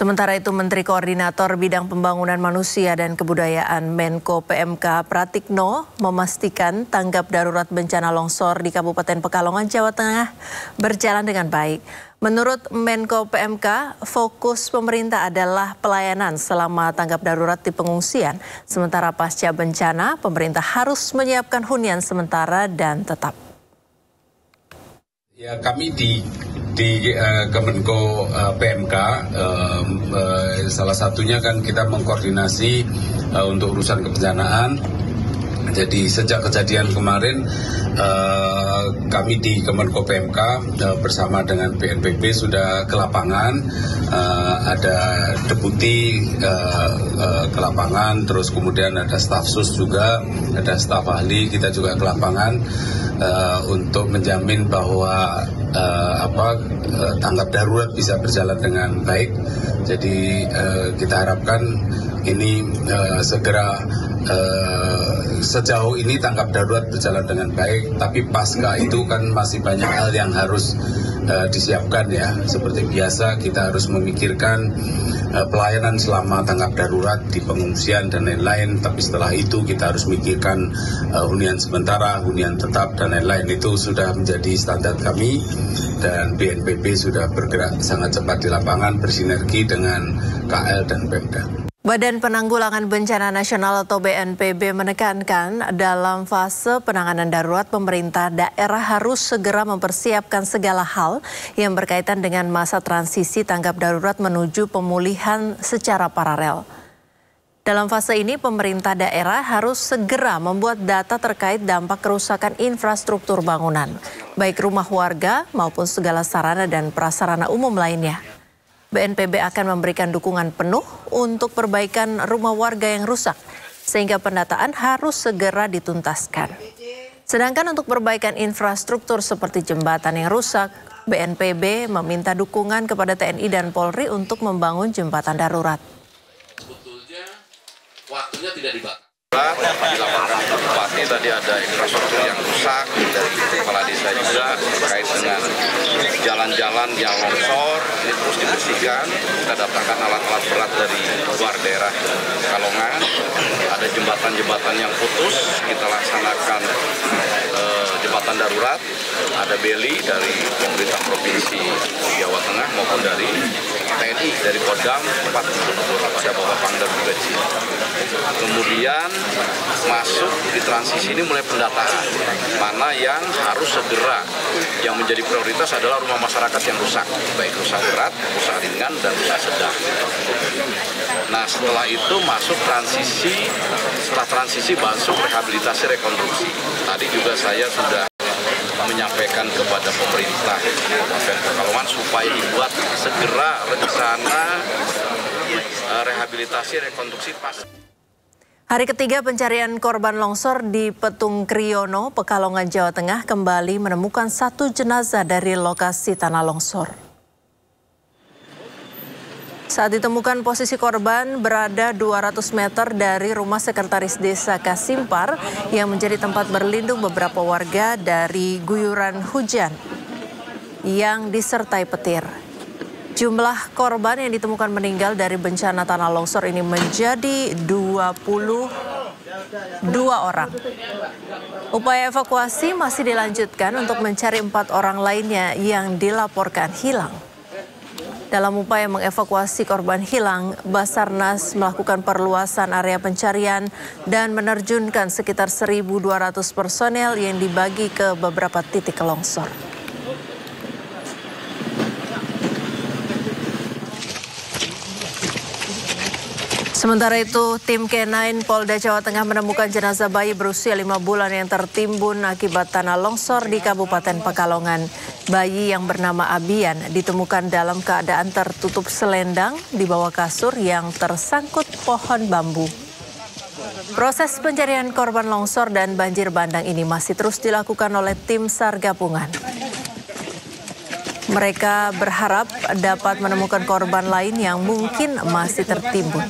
Sementara itu, Menteri Koordinator Bidang Pembangunan Manusia dan Kebudayaan Menko PMK Pratikno memastikan tanggap darurat bencana longsor di Kabupaten Pekalongan, Jawa Tengah berjalan dengan baik. Menurut Menko PMK, fokus pemerintah adalah pelayanan selama tanggap darurat di pengungsian. Sementara pasca bencana, pemerintah harus menyiapkan hunian sementara dan tetap. Ya, kami di Kemenko PMK salah satunya kan kita mengkoordinasi untuk urusan kebencanaan. Jadi sejak kejadian kemarin kami di Kemenko PMK bersama dengan BNPB sudah ke lapangan, ada deputi ke lapangan, terus kemudian ada staf sus juga, ada staf ahli, kita juga ke lapangan untuk menjamin bahwa tanggap darurat bisa berjalan dengan baik. Jadi kita harapkan ini segera sejauh ini tanggap darurat berjalan dengan baik, tapi pasca itu kan masih banyak hal yang harus disiapkan ya. Seperti biasa kita harus memikirkan pelayanan selama tanggap darurat di pengungsian dan lain-lain, tapi setelah itu kita harus memikirkan hunian sementara, hunian tetap dan lain-lain. Itu sudah menjadi standar kami dan BNPB sudah bergerak sangat cepat di lapangan bersinergi dengan KL dan Pemda. Badan Penanggulangan Bencana Nasional atau BNPB menekankan dalam fase penanganan darurat pemerintah daerah harus segera mempersiapkan segala hal yang berkaitan dengan masa transisi tanggap darurat menuju pemulihan secara paralel. Dalam fase ini pemerintah daerah harus segera membuat data terkait dampak kerusakan infrastruktur bangunan, baik rumah warga maupun segala sarana dan prasarana umum lainnya. BNPB akan memberikan dukungan penuh untuk perbaikan rumah warga yang rusak, sehingga pendataan harus segera dituntaskan. Sedangkan untuk perbaikan infrastruktur seperti jembatan yang rusak, BNPB meminta dukungan kepada TNI dan Polri untuk membangun jembatan darurat. Sebetulnya waktunya tidak dibatasi. Di lapangan Bupati tadi ada infrastruktur yang rusak, dari kepala desa juga terkait dengan jalan-jalan yang longsor, ini terus dibersihkan. Kita datangkan alat-alat berat dari luar daerah Pekalongan, ada jembatan-jembatan yang putus, kita laksanakan jembatan darurat, ada beli dari pemerintah provinsi Jawa Tengah maupun dari TNI, dari Kodam, tempat ada Bapak Pangdam juga di sini. Kemudian masuk di transisi ini mulai pendataan, mana yang harus segera, yang menjadi prioritas adalah rumah masyarakat yang rusak, baik rusak berat, rusak ringan, dan rusak sedang. Nah setelah itu masuk transisi, setelah transisi masuk rehabilitasi rekonstruksi. Tadi juga saya sudah menyampaikan kepada pemerintah Kabupaten Pekalongan supaya dibuat segera rencana rehabilitasi rekonstruksi pas. Hari ketiga pencarian korban longsor di Petung Kriono, Pekalongan, Jawa Tengah kembali menemukan satu jenazah dari lokasi tanah longsor. Saat ditemukan, posisi korban berada 200 meter dari rumah sekretaris desa Kasimpar yang menjadi tempat berlindung beberapa warga dari guyuran hujan yang disertai petir. Jumlah korban yang ditemukan meninggal dari bencana tanah longsor ini menjadi 22 orang. Upaya evakuasi masih dilanjutkan untuk mencari 4 orang lainnya yang dilaporkan hilang. Dalam upaya mengevakuasi korban hilang, Basarnas melakukan perluasan area pencarian dan menerjunkan sekitar 1.200 personel yang dibagi ke beberapa titik longsor. Sementara itu, tim K9 Polda Jawa Tengah menemukan jenazah bayi berusia 5 bulan yang tertimbun akibat tanah longsor di Kabupaten Pekalongan. Bayi yang bernama Abian ditemukan dalam keadaan tertutup selendang di bawah kasur yang tersangkut pohon bambu. Proses pencarian korban longsor dan banjir bandang ini masih terus dilakukan oleh tim SAR gabungan. Mereka berharap dapat menemukan korban lain yang mungkin masih tertimbun.